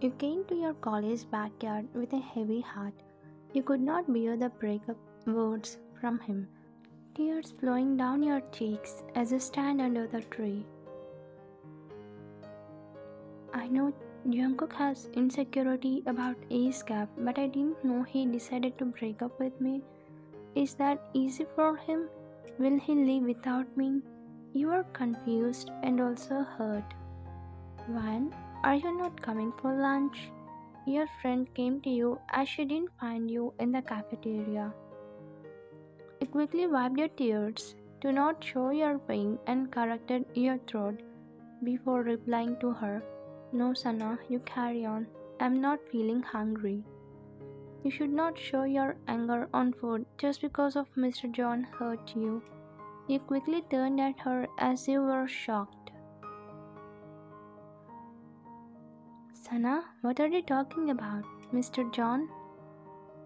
You came to your college backyard with a heavy heart. You could not bear the breakup words from him, tears flowing down your cheeks as you stand under the tree. I know Jungkook has insecurity about Ace Gap, but I didn't know he decided to break up with me. Is that easy for him? Will he leave without me? You are confused and also hurt. One, are you not coming for lunch? Your friend came to you as she didn't find you in the cafeteria. You quickly wiped your tears to not show your pain and corrected your throat before replying to her. No, Sana, you carry on. I'm not feeling hungry. You should not show your anger on food just because of Mr. John hurt you. You quickly turned at her as you were shocked. Sana, what are you talking about? Mr. John?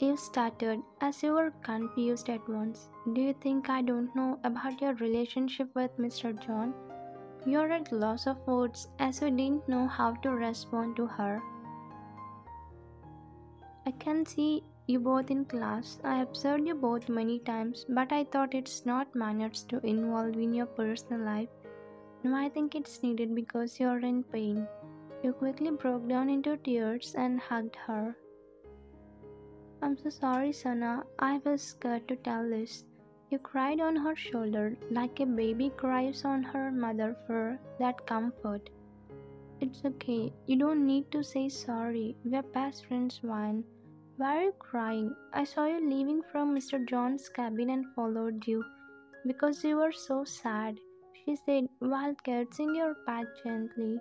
You stuttered as you were confused at once. Do you think I don't know about your relationship with Mr. John? You're at loss of words as you didn't know how to respond to her. I can see you both in class. I observed you both many times, but I thought it's not manners to involve in your personal life. Now I think it's needed because you're in pain. You quickly broke down into tears and hugged her. I'm so sorry, Sana. I was scared to tell this. You cried on her shoulder like a baby cries on her mother for that comfort. It's okay. You don't need to say sorry. We're best friends, Vine. Why are you crying? I saw you leaving from Mr. John's cabin and followed you because you were so sad, she said while caressing your back gently.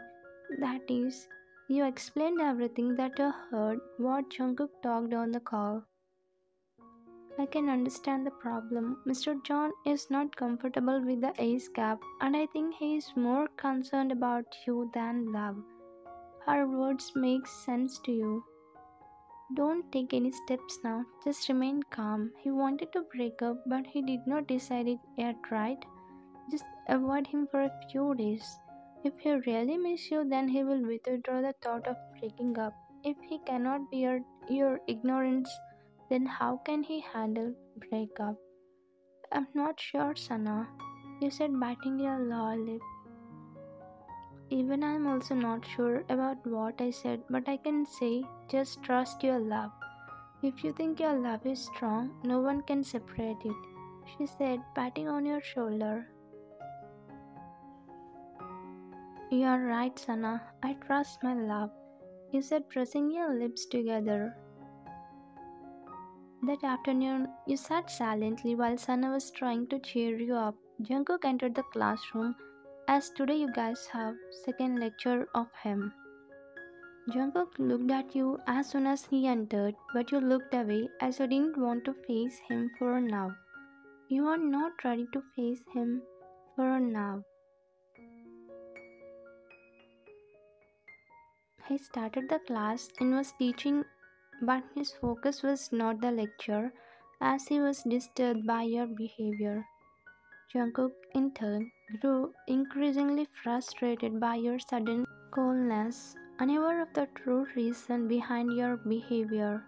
That is, you explained everything that you heard what Jungkook talked on the call. I can understand the problem. Mr. John is not comfortable with the age gap, and I think he is more concerned about you than love. Her words make sense to you. Don't take any steps now, just remain calm. He wanted to break up, but he did not decide it yet, right? Just avoid him for a few days. If he really misses you, then he will withdraw the thought of breaking up. If he cannot bear your ignorance, then how can he handle breakup? I'm not sure, Sana. You said biting your lower lip. Even I'm also not sure about what I said, but I can say just trust your love. If you think your love is strong, no one can separate it, she said, patting on your shoulder. You're right, Sana. I trust my love, you said, pressing your lips together. That afternoon, you sat silently while Sana was trying to cheer you up. Jungkook entered the classroom as today you guys have second lecture of him. Jungkook looked at you as soon as he entered, but you looked away as you didn't want to face him for now. You are not ready to face him for now. He started the class and was teaching, but his focus was not the lecture as he was disturbed by your behavior. Jungkook, in turn, grew increasingly frustrated by your sudden coldness, unaware of the true reason behind your behavior.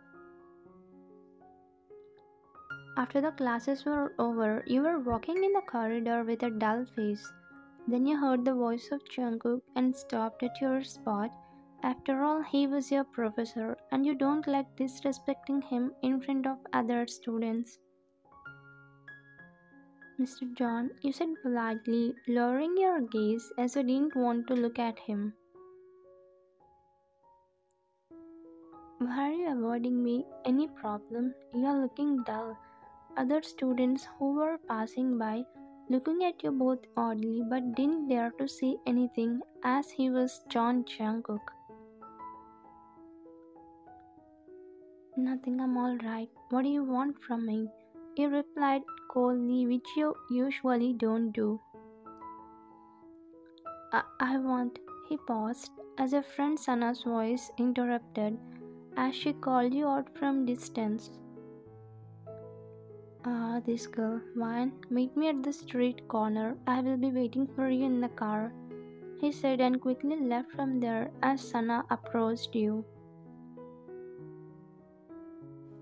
After the classes were over, you were walking in the corridor with a dull face. Then you heard the voice of Jungkook and stopped at your spot. After all, he was your professor, and you don't like disrespecting him in front of other students. Mr. John, you said politely, lowering your gaze as you didn't want to look at him. Why are you avoiding me? Any problem? You are looking dull. Other students who were passing by looking at you both oddly but didn't dare to say anything as he was John Jungkook. Nothing, I'm alright. What do you want from me? You replied coldly, which you usually don't do. I want. He paused as a friend Sana's voice interrupted as she called you out from distance. Ah, this girl. Vine, meet me at the street corner. I will be waiting for you in the car, he said and quickly left from there as Sana approached you.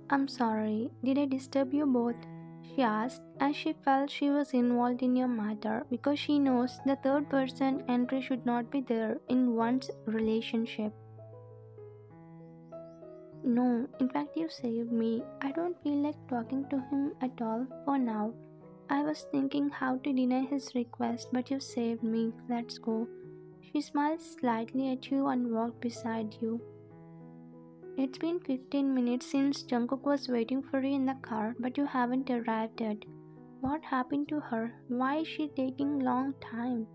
I'm sorry, did I disturb you both? She asked as she felt she was involved in your matter because she knows the third person entry should not be there in one's relationship. No, in fact, you saved me. I don't feel like talking to him at all for now. I was thinking how to deny his request, but you saved me. Let's go. She smiled slightly at you and walked beside you. It's been 15 minutes since Jungkook was waiting for you in the car, but you haven't arrived yet. What happened to her? Why is she taking long time?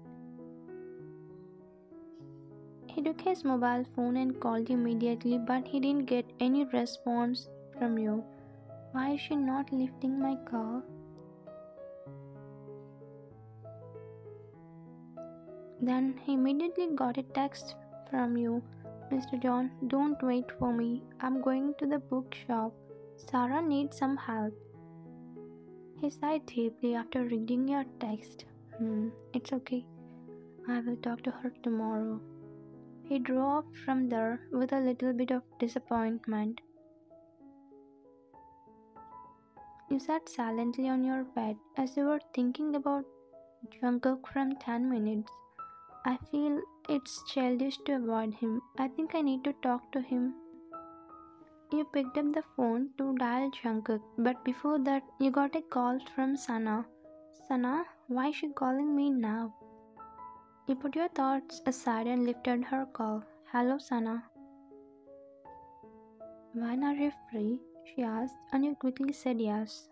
He took his mobile phone and called you immediately, but he didn't get any response from you. Why is she not lifting my call? Then he immediately got a text from you. Mr. John, don't wait for me. I'm going to the bookshop. Sarah needs some help. He sighed deeply after reading your text. It's okay. I will talk to her tomorrow. He drove off from there with a little bit of disappointment. You sat silently on your bed as you were thinking about Jungkook from 10 minutes. I feel it's childish to avoid him. I think I need to talk to him. You picked up the phone to dial Jungkook, but before that, you got a call from Sana. Sana, why is she calling me now? You put your thoughts aside and lifted her call. Hello, Sana. When are you free? She asked, and you quickly said yes.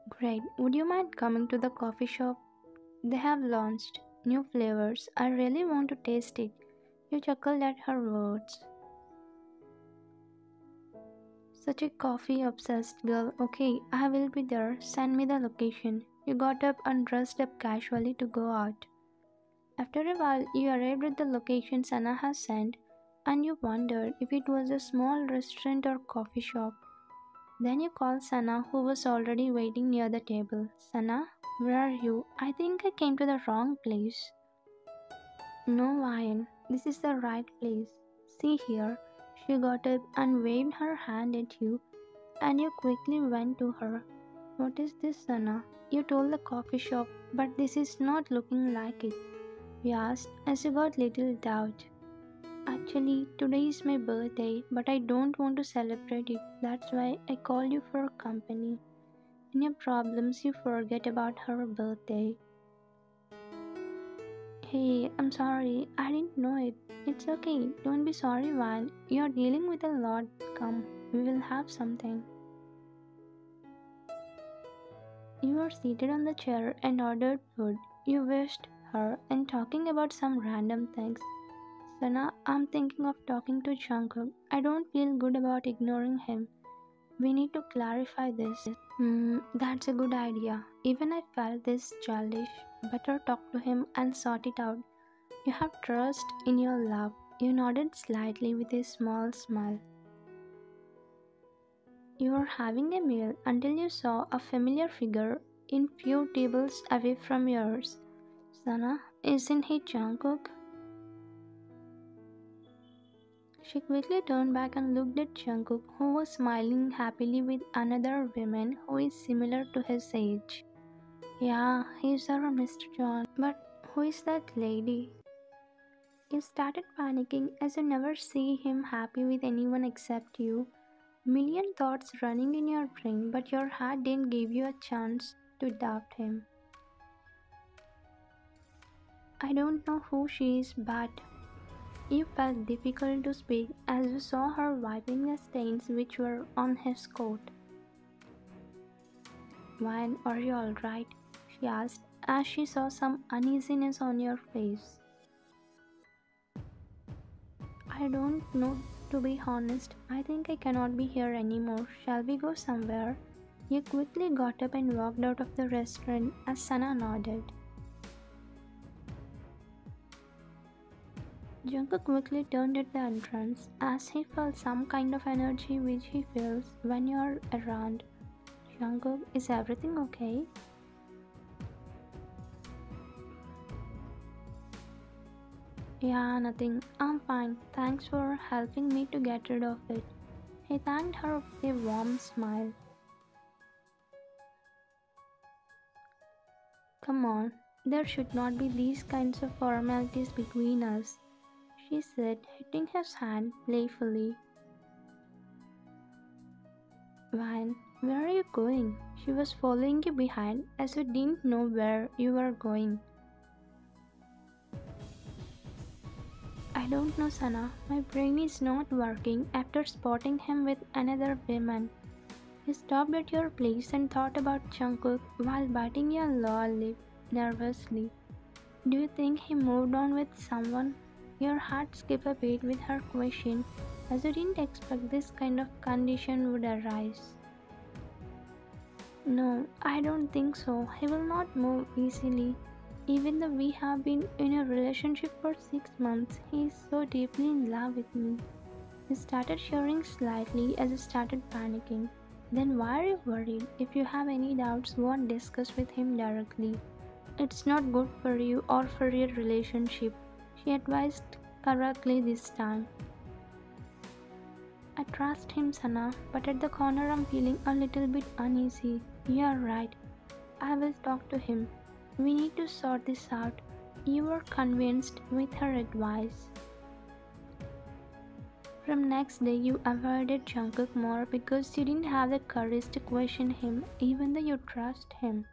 Great. Would you mind coming to the coffee shop? They have launched new flavors. I really want to taste it. You chuckled at her words. Such a coffee obsessed girl. Okay, I will be there. Send me the location. You got up and dressed up casually to go out. After a while, you arrived at the location Sana has sent, and you wondered if it was a small restaurant or coffee shop. Then you called Sana, who was already waiting near the table. Sana, where are you? I think I came to the wrong place. No, Ryan, this is the right place. See here. She got up and waved her hand at you, and you quickly went to her. What is this, Sana? You told the coffee shop, but this is not looking like it. We asked as you got little doubt. Actually, today is my birthday, but I don't want to celebrate it. That's why I called you for company. In your problems, you forget about her birthday. Hey, I'm sorry. I didn't know it. It's okay. Don't be sorry, Van. You're dealing with a lot. Come, we will have something. You were seated on the chair and ordered food. You wished her and talking about some random things. Sana, I'm thinking of talking to Jungkook. I don't feel good about ignoring him. We need to clarify this. That's a good idea. Even I felt this childish. Better talk to him and sort it out. You have trust in your love. You nodded slightly with a small smile. You were having a meal until you saw a familiar figure in few tables away from yours. Sana, isn't he Jungkook? She quickly turned back and looked at Jungkook, who was smiling happily with another woman who is similar to his age. Yeah, he's our Mr. John. But who is that lady? You started panicking as you never see him happy with anyone except you. Million thoughts running in your brain, but your heart didn't give you a chance to doubt him. I don't know who she is, but you felt difficult to speak as you saw her wiping the stains which were on his coat. Why, are you alright? She asked as she saw some uneasiness on your face. I don't know, to be honest. I think I cannot be here anymore. Shall we go somewhere? You quickly got up and walked out of the restaurant as Sana nodded. Jungkook quickly turned at the entrance as he felt some kind of energy which he feels when you're around. Jungkook, is everything okay? Yeah, nothing. I'm fine. Thanks for helping me to get rid of it. He thanked her with a warm smile. Come on, there should not be these kinds of formalities between us, she said, hitting his hand playfully. Van, where are you going? She was following you behind as you didn't know where you were going. I don't know, Sana. My brain is not working after spotting him with another woman. You stopped at your place and thought about Jungkook while biting your lower lip nervously. Do you think he moved on with someone? Your heart skipped a beat with her question, as you didn't expect this kind of condition would arise. No, I don't think so. He will not move easily. Even though we have been in a relationship for 6 months, he is so deeply in love with me. He started shivering slightly as he started panicking. Then why are you worried? If you have any doubts, go and discuss with him directly. It's not good for you or for your relationship, she advised correctly this time. I trust him, Sana, but at the corner I'm feeling a little bit uneasy. You're right. I will talk to him. We need to sort this out. You were convinced with her advice. From next day you avoided Jungkook more because you didn't have the courage to question him even though you trust him.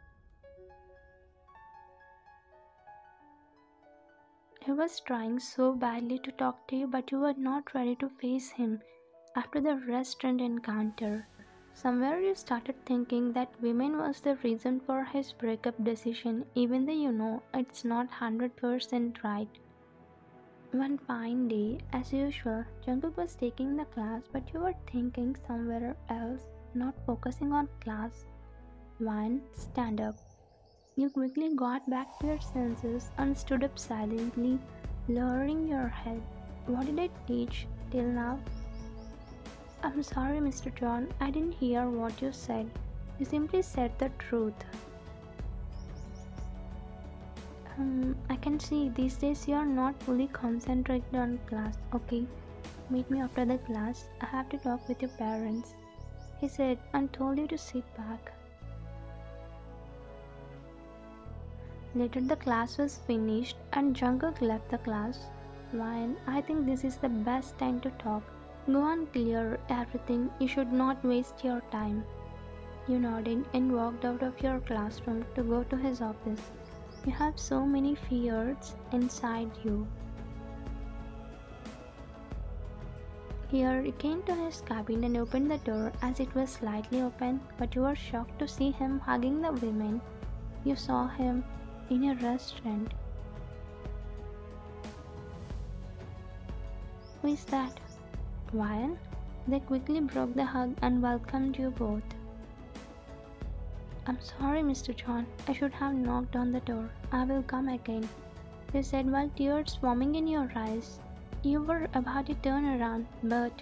He was trying so badly to talk to you but you were not ready to face him after the restaurant encounter. Somewhere you started thinking that women was the reason for his breakup decision even though you know it's not 100% right. One fine day, as usual, Jungkook was taking the class but you were thinking somewhere else, not focusing on class. One, stand up. You quickly got back to your senses and stood up silently, lowering your head. What did I teach till now? I'm sorry, Mr. John, I didn't hear what you said. You simply said the truth. I can see these days you are not fully concentrated on class, okay? Meet me after the class. I have to talk with your parents, he said and told you to sit back. Later the class was finished and Jungkook left the class. Ryan, I think this is the best time to talk. Go and clear everything. You should not waste your time. You nodded and walked out of your classroom to go to his office. You have so many fears inside you. Here you came to his cabin and opened the door as it was slightly open, but you were shocked to see him hugging the women. You saw him in a restaurant. Who is that? Ryan? They quickly broke the hug and welcomed you both. I'm sorry, Mr. John. I should have knocked on the door. I will come again, you said while tears swarming in your eyes. You were about to turn around, but...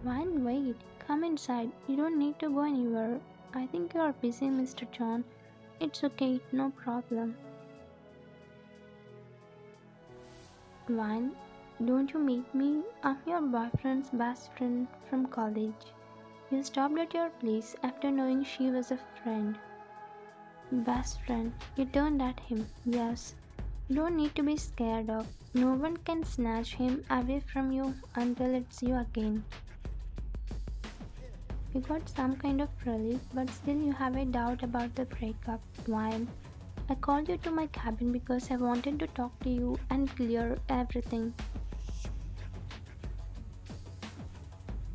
Ryan, wait. Come inside. You don't need to go anywhere. I think you are busy, Mr. John. It's okay, no problem. Ryan, don't you meet me? I'm your boyfriend's best friend from college. You stopped at your place after knowing she was a friend. Best friend, you turned at him. Yes. You don't need to be scared of. No one can snatch him away from you until it's you again. You got some kind of relief, but still you have a doubt about the breakup. Why? I called you to my cabin because I wanted to talk to you and clear everything.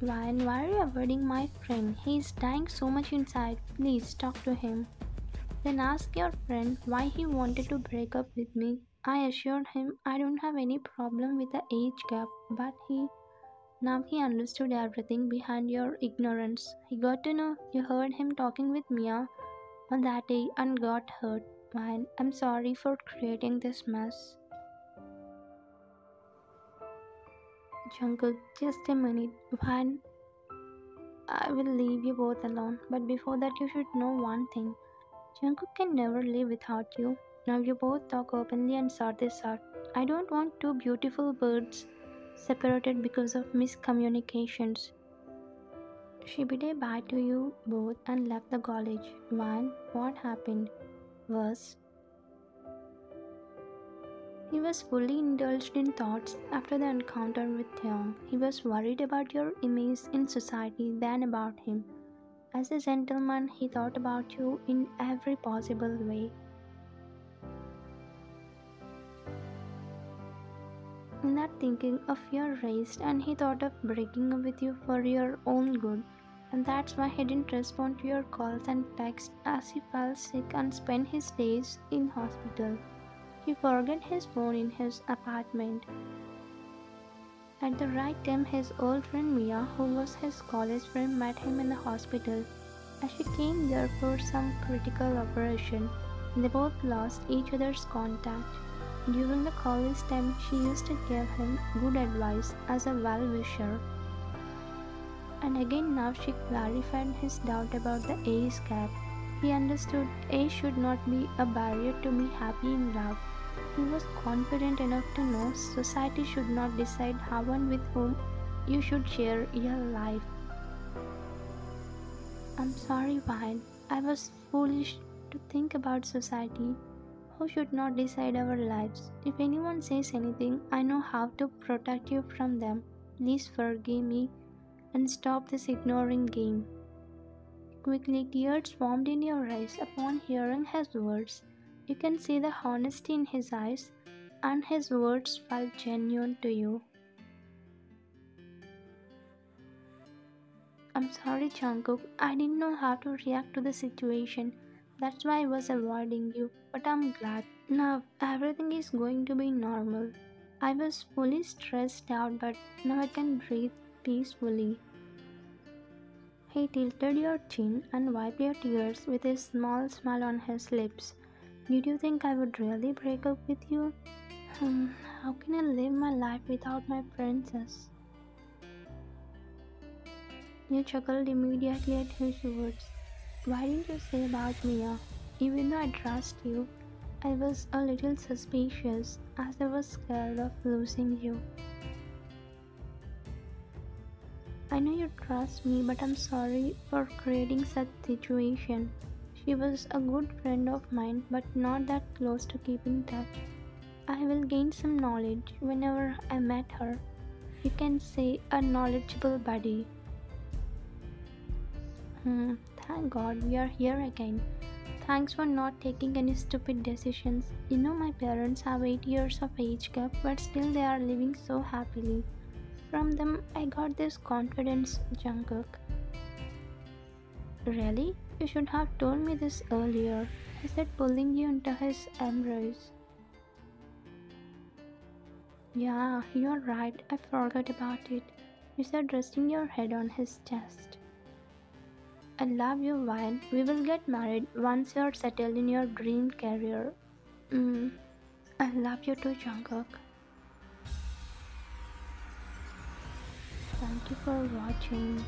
Ryan, why are you avoiding my friend? He is dying so much inside. Please talk to him. Then ask your friend why he wanted to break up with me. I assured him I don't have any problem with the age gap, but now he understood everything behind your ignorance. He got to know you heard him talking with Mia on that day and got hurt. Ryan, I'm sorry for creating this mess. Jungkook, just a minute. Ryan, I will leave you both alone, but before that you should know one thing. Jungkook can never live without you. Now you both talk openly and sort this out. I don't want two beautiful birds separated because of miscommunications. She bid a bye to you both and left the college. When what happened was he was fully indulged in thoughts after the encounter with Theon. He was worried about your image in society than about him. As a gentleman, he thought about you in every possible way. In that thinking, a fear raised, and he thought of breaking up with you for your own good. And that's why he didn't respond to your calls and texts as he fell sick and spent his days in hospital. He forgot his phone in his apartment. At the right time, his old friend Mia, who was his college friend, met him in the hospital. As she came there for some critical operation, they both lost each other's contact. During the college time, she used to give him good advice as a well-wisher. And again now she clarified his doubt about the age gap. He understood age should not be a barrier to be happy in love. He was confident enough to know society should not decide how and with whom you should share your life. I'm sorry, Vine. I was foolish to think about society who should not decide our lives. If anyone says anything, I know how to protect you from them. Please forgive me and stop this ignoring game. Quickly, tears formed in your eyes upon hearing his words. You can see the honesty in his eyes, and his words felt genuine to you. I'm sorry, Jungkook. I didn't know how to react to the situation. That's why I was avoiding you. But I'm glad. Now everything is going to be normal. I was fully stressed out, but now I can breathe peacefully. He tilted your chin and wiped your tears with a small smile on his lips. Did you think I would really break up with you? How can I live my life without my princess? You chuckled immediately at his words. Why didn't you say about Mia? Even though I trust you, I was a little suspicious as I was scared of losing you. I know you trust me, but I'm sorry for creating such situation. She was a good friend of mine, but not that close to keep in touch. I will gain some knowledge whenever I met her. You can say a knowledgeable buddy. Thank God we are here again. Thanks for not taking any stupid decisions. You know my parents have 8 years of age gap, but still they are living so happily. From them I got this confidence, Jungkook. Really? You should have told me this earlier. He said pulling you into his embrace. Yeah, you're right. I forgot about it. You said resting your head on his chest. I love you, Vine. We will get married once you're settled in your dream career. Mm, I love you too, Jungkook. Thank you for watching.